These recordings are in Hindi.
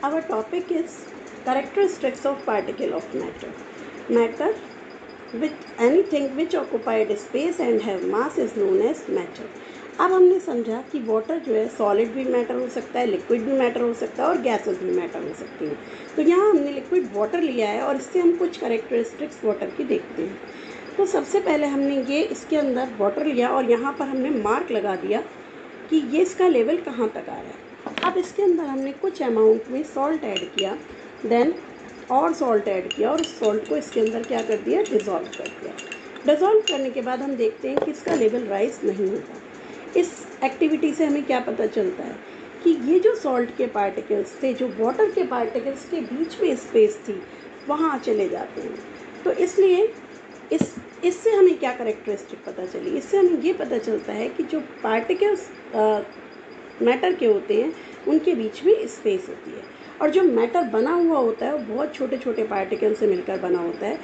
Our topic is characteristics of particle of matter. Matter with anything which occupied space and have mass is known as matter. अब हमने समझा कि वाटर जो है सॉलिड भी मैटर हो सकता है, लिक्विड भी मैटर हो सकता है और गैसेस भी मैटर हो सकती हैं। तो यहाँ हमने लिक्विड वाटर लिया है और इससे हम कुछ कैरेक्टरिस्टिक्स वाटर की देखते हैं। तो सबसे पहले हमने ये इसके अंदर वाटर लिया और यहाँ पर हमने मार्क लगा दिया कि ये इसका लेवल कहाँ तक आ रहा है। अब इसके अंदर हमने कुछ अमाउंट में सॉल्ट ऐड किया, देन और सॉल्ट ऐड किया और उस सॉल्ट को इसके अंदर क्या कर दिया, डिज़ोल्व कर दिया। डिज़ोल्व करने के बाद हम देखते हैं कि इसका लेवल राइज नहीं होता। इस एक्टिविटी से हमें क्या पता चलता है कि ये जो सॉल्ट के पार्टिकल्स थे, जो वाटर के पार्टिकल्स के बीच में स्पेस थी, वहाँ चले जाते हैं। तो इसलिए इससे हमें क्या कैरेक्टरिस्टिक पता चली, इससे हमें ये पता चलता है कि जो पार्टिकल्स मैटर के होते हैं उनके बीच में स्पेस होती है और जो मैटर बना हुआ होता है वो बहुत छोटे छोटे पार्टिकल से मिलकर बना होता है।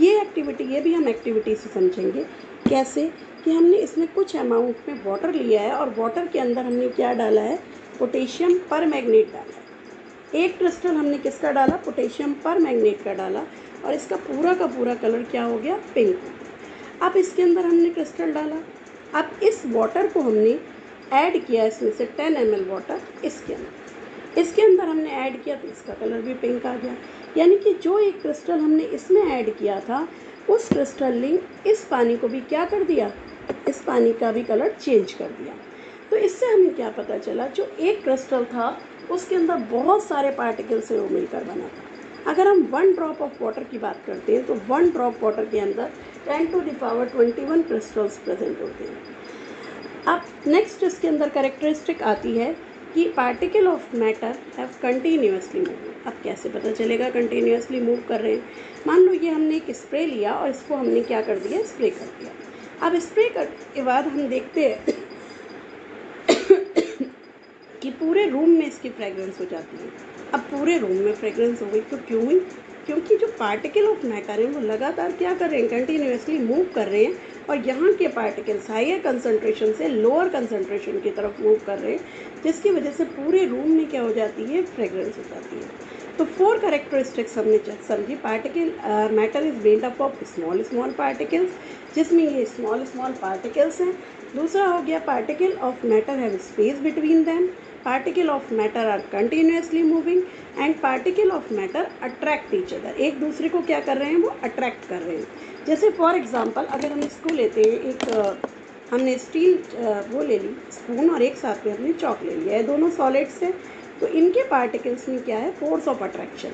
ये भी हम एक्टिविटी से समझेंगे कैसे कि हमने इसमें कुछ अमाउंट में वाटर लिया है और वाटर के अंदर हमने क्या डाला है, पोटेशियम परमैंगनेट डाला है। एक क्रिस्टल हमने किसका डाला, पोटेशियम परमैंगनेट का डाला और इसका पूरा का पूरा कलर क्या हो गया, पिंक हो गया। अब इसके अंदर हमने क्रिस्टल डाला, अब इस वाटर को हमने ऐड किया, इसमें से 10 ml वाटर इसके अंदर हमने ऐड किया तो इसका कलर भी पिंक आ गया। यानी कि जो एक क्रिस्टल हमने इसमें ऐड किया था उस क्रिस्टल ने इस पानी को भी क्या कर दिया, इस पानी का भी कलर चेंज कर दिया। तो इससे हमें क्या पता चला, जो एक क्रिस्टल था उसके अंदर बहुत सारे पार्टिकल से वो मिलकर बना था। अगर हम 1 ड्रॉप ऑफ वाटर की बात करते हैं तो 1 ड्रॉप वाटर के अंदर 10⁻21 क्रिस्टल्स प्रेजेंट होते हैं। अब नेक्स्ट इसके अंदर कैरेक्टरिस्टिक आती है कि particle of matter have continuously move. अब कैसे पता चलेगा कंटिन्यूसली मूव कर रहे हैं। मान लो ये हमने एक स्प्रे लिया और इसको हमने क्या कर दिया, स्प्रे कर दिया। अब स्प्रे करने के बाद हम देखते हैं कि पूरे रूम में इसकी फ्रेगरेंस हो जाती है। अब पूरे रूम में फ्रेगरेंस हो गई तो क्यों हुई, क्योंकि जो पार्टिकल ऑफ मैटर है वो लगातार क्या कर रहे हैं, कंटिन्यूसली मूव कर रहे हैं और यहाँ के पार्टिकल्स हायर कंसंट्रेशन से लोअर कंसंट्रेशन की तरफ मूव कर रहे हैं, जिसकी वजह से पूरे रूम में क्या हो जाती है, फ्रेगरेंस हो जाती है। तो 4 कैरेक्टरिस्टिक्स हमने समझी। Particle matter is made up of small particles, जिसमें ये स्मॉल पार्टिकल्स हैं। दूसरा हो गया particle of matter have space between them, particle of matter are continuously moving and particle of matter attract each other. एक दूसरे को क्या कर रहे हैं, वो अट्रैक्ट कर रहे हैं। जैसे फॉर एग्जांपल अगर हम इसको लेते हैं, एक हमने स्टील वो ले ली स्पून और एक साथ में हमने चॉक ले लिया है, दोनों सॉलिड्स हैं। तो इनके पार्टिकल्स में क्या है, force of attraction.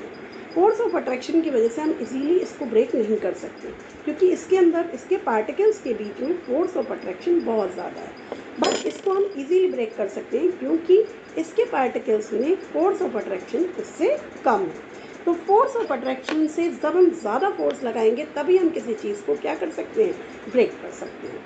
Force of attraction की वजह से हम इजीली इसको ब्रेक नहीं कर सकते, क्योंकि इसके अंदर इसके पार्टिकल्स के बीच में फोर्स ऑफ अट्रैक्शन बहुत ज़्यादा है। बट इसको हम इजीली ब्रेक कर सकते हैं क्योंकि इसके पार्टिकल्स में फोर्स ऑफ अट्रैक्शन इससे कम है। तो फोर्स ऑफ अट्रैक्शन से जब हम ज़्यादा फोर्स लगाएंगे तभी हम किसी चीज़ को क्या कर सकते हैं, ब्रेक कर सकते हैं।